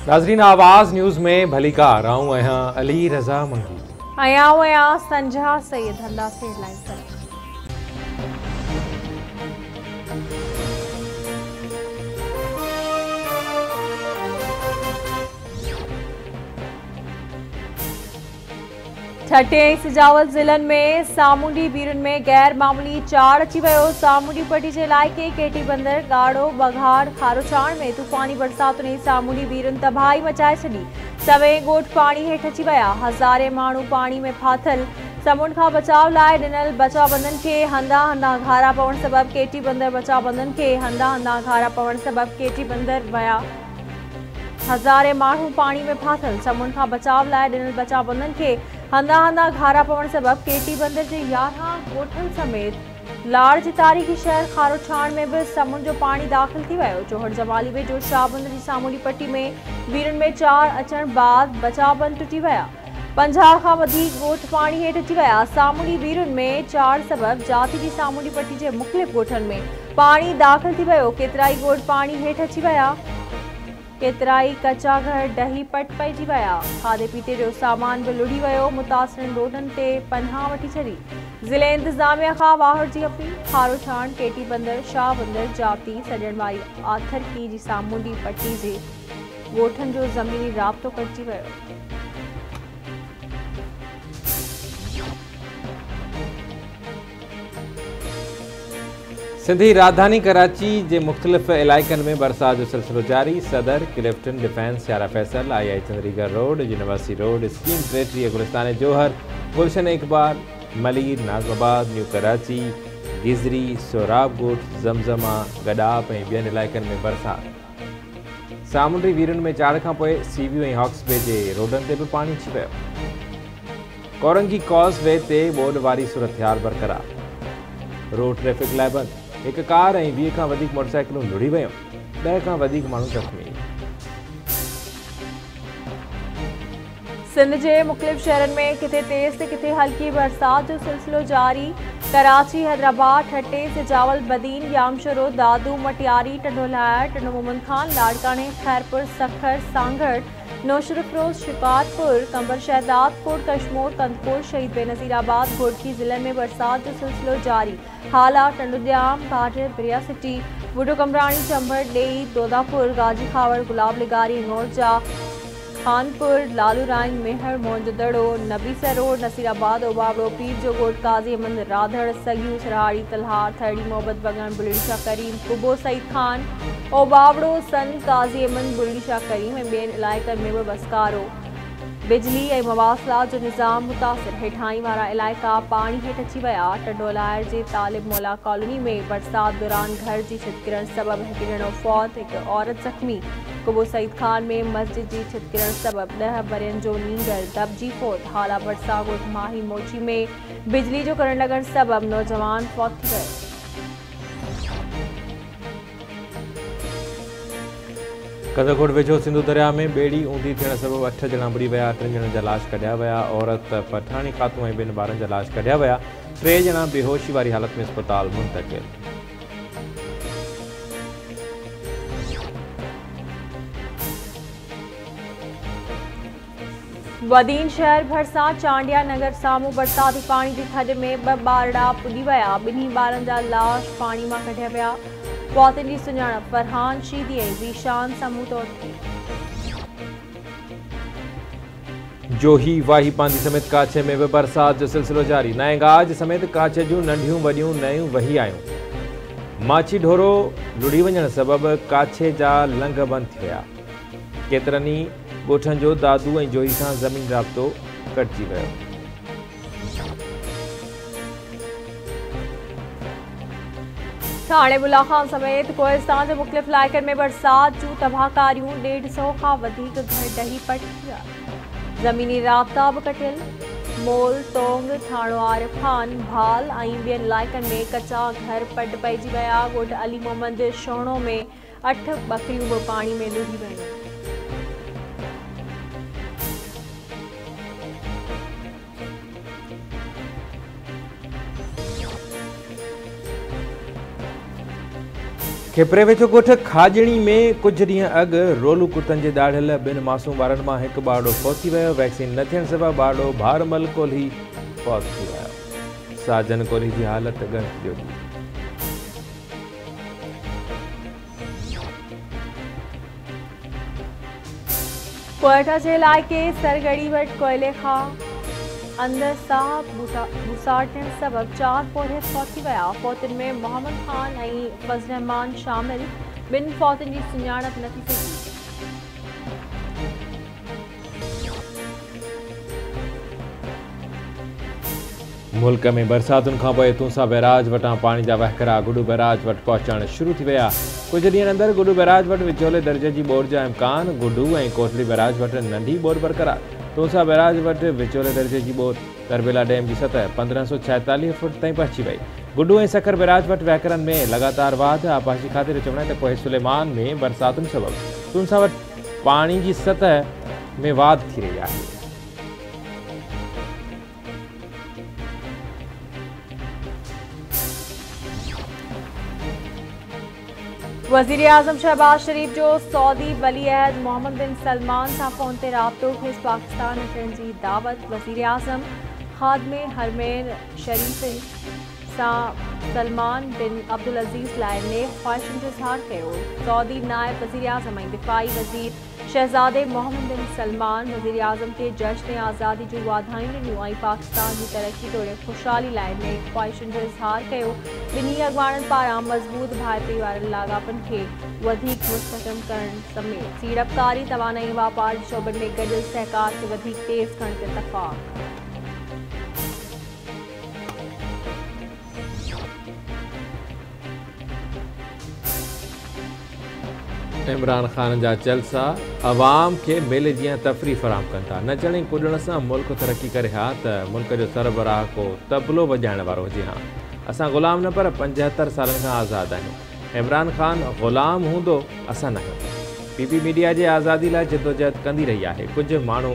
नाज़रीन आवाज़ न्यूज़ में भली कार आऊं आहियां अली रज़ा मंगी आया संजा सैयद हंदा से हेडलाइन पर। ठटे सिजावल ज़िलनि में सामूंडी बीरुन में गैर मामूली चाड़ अची वियो। सामूंडी पट्टी के इलाइक़े केटी बंदर गाड़ो बघाड़ खारोचाण में तूफ़ानी बरसातुनि सामूंडी बीरुन तबाही मचाए छॾी। सवे ॻोठ पाणी हेठि अची विया। हज़ारे माण्हू पाणी में फाथल। समुंड खां बचाव लाइ ॾिनल बचावबंदनि खे हंधा हंधा घारा पवण सबबि केटी बंदर बचावबंदनि खे हंधा हंधा घारा पवण सबबि केटी बंदर विया। हज़ारे माण्हू पाणी में फाथल। समुंड खां बचाव लाइ ॾिनल बचावबंदनि खे हंधा हंधा घारा पवण सबबि केटी बंदर जे 11 ॻोठनि समेत लाड़ जी तारीख़ी शहर खारोछाण में भी समुंड जो पानी दाख़िल थी वियो। चोहड़ जमाली वेझो शाहबंद जी सामूंडी पट्टी में बीरुनि में चाड़ अचण बाद बचावबंद टुटी विया। 50 खां वधीक ॻोठ पाणी हेठि अची विया। सामूंडी बीरुनि में चाड़ सबबि जाती जी सामूंडी पट्टी जे मुख़्तलिफ़ ॻोठनि में पाणी दाख़िल थी वियो। केतिराई ॻोठ पाणी हेठि अची विया। केतिराई कचा घर डही पट पइजी विया। खाधे पीते जो सामान भी लुढ़ी वियो। मुतासिरनि रोडनि ते पनाह वठी छॾी। ज़िले इंतज़ामिया खां वाहड़ जी अपील। खारोछाण केटी बंदर शाहबंदर जाती सॼण वारी आथरकी जी सामूंडी पट्टी जे ॻोठनि जो ज़मीनी राब्तो कटिजी वियो। सिंधी राजधानी कराची के मुख्तलिफ़ इलाइक़नि में बरसात जो सिलसिलो जारी। सदर क्लिफ्टन डिफेंस शारा Faisal I Chundrigar road university road scheme 33 Gulistan Johar Gulshan Iqbal Malir Nazimabad new Karachi Gizri Sohrab Goth Zamzama Gadap ऐं ॿियनि इलाइक़नि में बरसात। सामूंडी वीरुनि में चाड़ खां पोइ सीवियो ऐं हॉक्स बे जे रोडनि ते भी पाणी अची वियो। कोरंगी कॉस वे ते ॿोॾ वारी सूरतहाल बरक़रार। रोड ट्रैफिक लाइ बंदि। एक कार ऐं 20 खां वधीक मोटरसाइकिलूं लुढ़ी वियूं। 10 खां वधीक माण्हू ज़ख़्मी। सिंध के मुख्तलिफ़ शहरनि में किथे तेज़ ते किथे हल्की बरसात जो सिलसिलो जारी। कराची हैदराबाद ठटे सिजावल बदीन यामशरो दादू मटियारी टंडोलायर टंडो मोमन खान लाड़काने खैरपुर सखर सांगड़ नौशरफरोज शिकारपुर कंबर शहदाद कोट कश्मोर कंदकोट शहीद बेनज़ीराबाद घोटकी ज़िले में बरसात जो सिलसिलो जारी। हाला टंडुद्याम बाडर बिरिया सिटी वुडो कमरानी चंबड़ डेई दोदापुर गाजी खावड़ गुलाब लिगारी नौरजा खानपुर लालू राइन मेहर मोहनजोदड़ो नबीसर रोड नसीराबाद ओबावड़ो पीर जो गोट काजी अहमद राधड़ सगियू सराड़ी तलहार थड़ी मोहब्बत बगन बुलंदशाह करीम कुबो सईद खान ओबावड़ो सन काजी अहमद बुलंदशाह करीम ऐं ॿियनि इलाइक़नि में भी बसकारो। बिजली ऐं मवासिलात जो निज़ाम मुतासिर। हेठाई वारा इलाइक़ा पाणी हेठि अची विया। टंडोलायर जे तालिब मौला कॉलोनी में बरसात दौरान घर जी छित किरण सबबि हिकु ॼणो फौत हिकु औरत ज़ख़्मी। कुबो सईद खान में मस्जिद जी छित किरण सबबि 10 वरियनि जो नींगर दबजी फौत। हाला बरसा ॻोठ माही मोची में बिजली जो करंट लॻण सबबि नौजवान फौत थी वियो। कदरकोट वेझो सिंधु दरिया में ॿेड़ी ऊंधी थियण सबबि 8 ॼणा बुड़ी विया। 3 ॼणनि जा लाश कढिया विया। औरत पठाणी खातूं ऐं 2 ॿारनि जा लाश कढिया विया। 3 ॼणा बेहोशी वारी हालत में अस्पताल मुंतक़िल। वदीन शहर भरिसां चांडिया नगर साम्हूं बरसाती पाणी जी थधि में 2 ॿारड़ा पुॼी विया। 2 ॿारनि जा लाश पाणी मां कढिया विया। फौतनि जी सुञाणप फरहान शीदी ऐं ज़ीशान समूह तौर थी। जोही वाही पांदी समेत काछे में भी बरसात जो सिलसिलो जारी। नएगाज समेत काछे जूं नंढियूं वॾियूं नयूं वही आयूं। माछी ढोरो लुढ़ी वञण सबबि काछे जा लंघ बंदि थी विया। केतिरनि ई ॻोठनि जो दादू ऐं जोही सां ज़मीन राब्तो कटिजी वियो। ठाणे बुलाखां समेत कोहिस्तान के मुख्तलिफ़ इलाइक़नि में बरसात जूं तबाहकारियूं। 150 खां वधीक घर डही पट थी विया। ज़मीनी राब्ता भी कटियल। मोल तोंग थाणो आरिफ खान भाल ऐं ॿियनि इलाइक़नि में कचा घर पट पइजी विया। ॻोठ अली मोहम्मद शोणो में 8 बकरियूं भी पाणी में लुढ़ी वियूं। खेपरे वेझो ॻोठ खाजणी में कुछ ॾींहं अॻु रोलू कुतनि जे ॾाढ़ियल ॿिनि मासूम ॿारनि मां हिकु ॿारड़ो फौत थी वियो। वैक्सीन न थियण सबबि ॿारड़ो भारमल कोल्ही फौत थी वियो। साजन कोल्ही जी हालत ॻंढ जोगी। कोयटा जे इलाइक़े सरगड़ी वटि कोयले खां अंदर साह बुसाटण सबब 4 पोढ़े फौत थी विया। फौतनि में मोहम्मद खान ऐं फज़ल रहमान शामिल। ॿिनि फौतनि जी सुञाणप न थी सघी। मुल्क में बरसातुनि खां पोइ तूंसा बैराज वटां पाणी जा वहकरा गुडू बैराज वटि पहुचणु शुरू थी विया। कुछ ॾींहंनि अंदरि गुडू बैराज वटि विचोले दर्जे जी ॿोर जा इम्कान। गुडू ऐं कोटली बैराज वटि नंढी ॿोर बरक़रार। तूंसा बैराज वटि विचोले दर्जे जी ॿोर। तरबेला डैम जी सतह 1546 फुट ताईं पहुची वई। गुडू ऐं सखर बैराज वटि वहकरनि में लगातार वाध। आपाशी खाते चवण त पोइ सुलेमान में बरसातुनि सबबि तूंसा वटि पाणी जी सतह में वाध थी रही आहे। वज़ीर आज़म शहबाज शरीफ जो सऊदी वली अहद मोहम्मद बिन सलमान सां फ़ोन ते राब्तो। खेसि पाकिस्तान अचण जी दावत। वज़ीर आज़म ख़ादिमे हरमैन शरीफ़िन सां सलमान बिन अब्दुल अज़ीज़ लाइ नेक ख़्वाहिशुनि जो इज़हार कयो। सऊदी नायब वज़ीर आज़म ऐं दिफ़ाई वज़ीर शहज़ादे मोहम्मद बिन सलमान वज़ीर आज़म खे जश्न आज़ादी जूं वाधायूं ॾिनियूं ऐं पाकिस्तान जी तरक़ी तोड़े ख़ुशहाली लाइ नेक ख़्वाहिशुनि जो इज़हार कयो। ॿिन्ही अॻवाननि पारां मज़बूत भाइपे वारनि लाॻापनि खे वधीक मुस्तहकम करण समेत सीड़पकारी तवानाई वापार जे शोबनि में गॾियल सहकार खे वधीक तेज़ करण ते इत्तफ़ाक़। इमरान ख़ान जा जलसा अवाम के मेले जी तफ़री फराम कनि था। नचण ऐं कुॾण सां मुल्क तरक़ी करे हा त मुल्क जो सरबराह को तबलो वॼाइण वारो हुजे हा। असां ग़ुलाम न पर 75 सालनि खां आज़ाद आहियूं। इमरान ख़ान ग़ुलाम हूंदो, असां न आहियूं। पीपी मीडिया जे आज़ादी लाइ जदोजहद कंदी रही आहे। कुझु माण्हू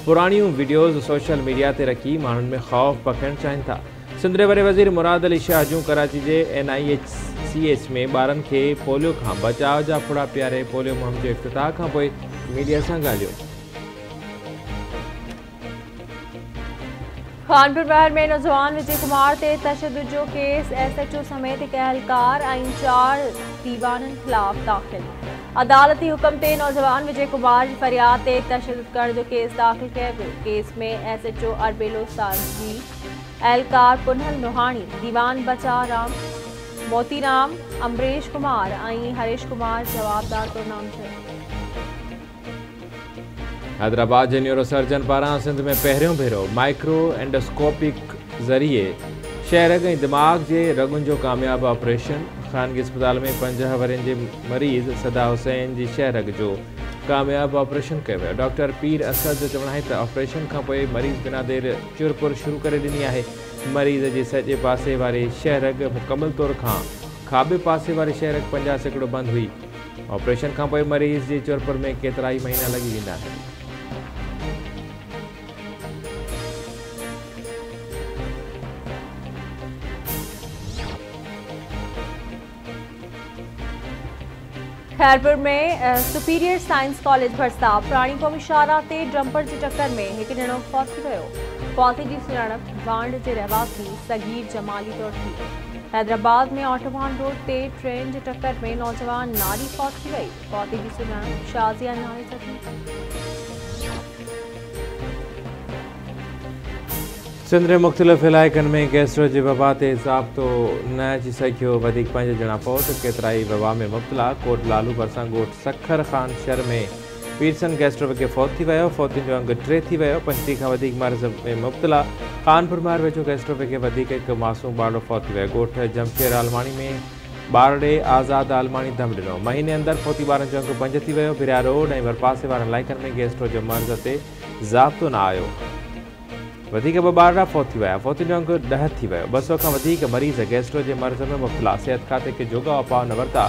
पुराणियूं वीडियोज़ सोशल मीडिया ते रखी माण्हुनि में ख़ौफ़ पखिड़णु चाहिनि था। सिंध जे वॾे वज़ीर मुराद अली शाह जूं कराची जे NIHCH में ॿारनि खे पोलियो खां बचाव जा फुड़ा पियारे। पोलियो मुहिम जे इफ़्तिताह खां पोइ मीडिया सां ॻाल्हियो। कानपुर महर में नौजवान विजय कुमार ते तशद्दुद जो केस। SHO समेत हिकु अहलकार ऐं 4 दीवाननि ख़िलाफ़ दाख़िल। अदालती हुकम ते नौजवान विजय कुमार जी फरियाद ते तशद्दुद करण जो केस दाख़िल कयो वियो। केस में SHO अरबेलो साजी, एहलकार पुनल नोहाणी, दीवान बचा राम, मोतीराम, अमरेश कुमार ऐं हरेश कुमार जवाबदार तौरु नामज़द। हैदराबाद जे न्यूरोसर्जन पारां सिंध में पहिरियों भेरो माइक्रो एंडोस्कोपिक ज़रिए शहरग ऐं दिमाग़ जे रगुनि जो कामयाबु ऑपरेशन। ख़ानगी अस्पताल में 50 वरनि जे मरीज़ सदा हुसैन जी शहरग जो कामयाबु ऑपरेशन कयो वियो। डॉक्टर पीर असद जो चवणु आहे त ऑपरेशन खां पोइ मरीज़ बिना देरि चुरपुर शुरू करे ॾिनी आहे। मरीज़ जी सॼे पासे वारी शहरग मुकमल तौर खां खाॿे पासे वारी शहरग 50% बंदि हुई। ऑपरेशन खां पोइ मरीज़ जी चुरपुर में केतिरा ई महीना लॻी वेंदा आहिनि। खैरपुर में सुपीरियर साइंस कॉलेज भरिसां पुराणी क़ौमी शाहराह ते डंपर जी टक्कर में हिकु ॼणो फौत थी वियो। फौती जी सुञाणप वांड जे रहवासी सगीर जमाली तौर थी। हैदराबाद में ऑटोबान रोड ते ट्रेन जी टक्कर में नौजवान नारी फौत थी वई। फौती जी सुञाणप शाज़िया नाले सां थी। सिंध जे मुख़्तलिफ़ इलाइक़नि में गैस्ट्रो जे वबा ते ज़ाब्तो न अची सघियो। वधीक 5 ॼणा फौत, केतिरा ई वबा में मुब्तला। कोट लालू भरिसां ॻोठ सखर ख़ान शहर में पीरसन गैस्ट्रो खे फौत थी वियो। फौतियुनि जो अंगु 3 थी वियो। 35 खां वधीक मर्ज़ में मुब्तला। कानपुर महर वेझो गैस्ट्रो खे वधीक हिकु मासूम ॿारड़ो फौत थी वियो। ॻोठ जमशेर आलमाणी में ॿारड़े आज़ाद आलमाणी दम ॾिनो। महीने अंदरि फौती ॿारनि जो अंगु 5 थी वियो। बिरिया रोड ऐं वरपासे वारनि इलाइक़नि में गैस्ट्रो जो मर्ज़ ते ज़ाब्तो न आयो। वधीक 2 ॿारड़ा फौत थी विया। फौतियुनि जो अंगु 10 थी वियो। 200 खां वधीक मरीज़ गैस्ट्रो जे मर्ज़ में मुब्तला। सिहत खाते खे जोगा उपाउ न वरिता।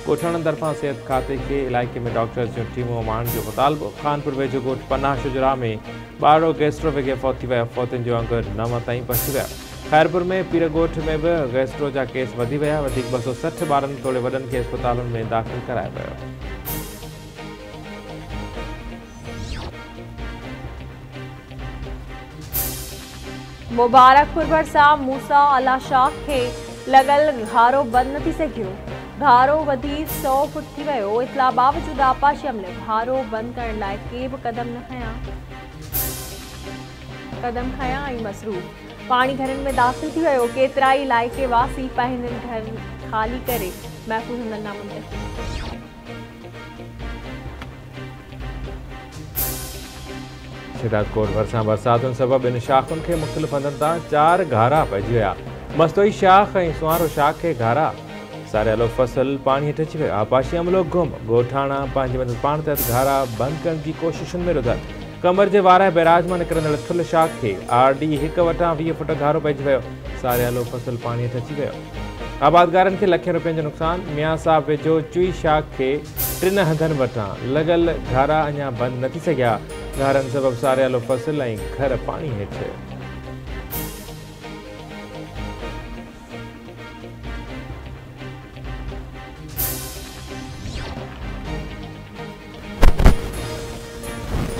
ॻोठाणनि तरफ़ां सिहत खाते खे इलाइक़े में डॉक्टर्स जूं टीमूं माण्हुनि जो मुतालबो। कानपुर वेझो ॻोठ पनाह शुजरा में ॿारड़ो गैस्ट्रो खे फौत थी वियो। फौतियुनि जो अंगु 9 ताईं पहुची वियो। खैरपुर में पीरगोठ में भी गैस्ट्रो जा केस वधी विया। 260 ॿारनि तोड़े वॾनि खे अस्पतालुनि में दाख़िल करायो वियो। मुबारकपुर भरिसां मूसा अला शाह खे लॻल घारो बंदि न थी सघियो। घारो वधी 100 फुट थी वियो। इतला बावजूद आपाशी अमले घारो बंदि करण लाइ के बि कदम खयां ऐं मसरूफ़। पाणी घरनि में दाख़िल थी वियो। केतिराई इलाइक़े वासी पंहिंजनि घर ख़ाली करे महफ़ूज़ हंधनि नामुंकिन। शिदाकोट भरिसां बरसातुनि सबबि इन शाख़ुनि खे मुख़्तलिफ़ हंधनि तां 4 घारा पइजी विया। मस्तोई शाख़ ऐं सुवारो शाख़ खे घारा। सारियालो फसल पाणी हेठि अची वियो। आपाशी अमलो गुम। ॻोठाणा पंहिंजी मदद पाण तहत घारा बंदि करण जी कोशिशुनि में रुधल। कमर जे वाराए बैराज मां निकिरंदड़ थुल्ह शाख़ खे RD 1 वटां 20 फुट घारो पइजी वियो। सारियालो फसल पाणी हेठि अची वियो। आबादगारनि खे लखें रुपयनि जो नुक़सान। मियां साहिब वेझो चुई शाख़ खे 3 हंधनि वटां लॻल घारा अञा बंदि न थी सघिया। घारनि सबबि सारियालो फसल ऐं घर पाणी हेठि।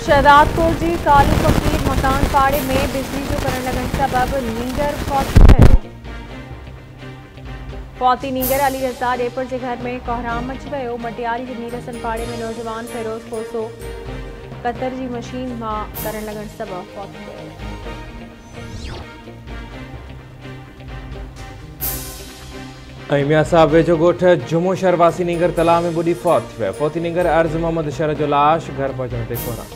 शहदादपुर जी कालू फकीर मकान पाड़े में बिजली जो करंट लॻण सबबि नींगर फौत थियो। फौती नींगर अली रज़ा ॾेपर जे घर में कोहराम अची वियो। मटियारी जे नीरसन पाड़े में नौजवान फिरोज़ कोसो कतर जी मशीन मां करंट लॻण सबबि फौत थी वियो। ऐं मियां साहिब वेझो ॻोठ जुमो शहर वासी नींगर तलाउ में ॿुॾी फौत थी वियो। फौती नींगर अर्ज़ मोहम्मद शर जो लाश घर पहुचण ते कोन्हा।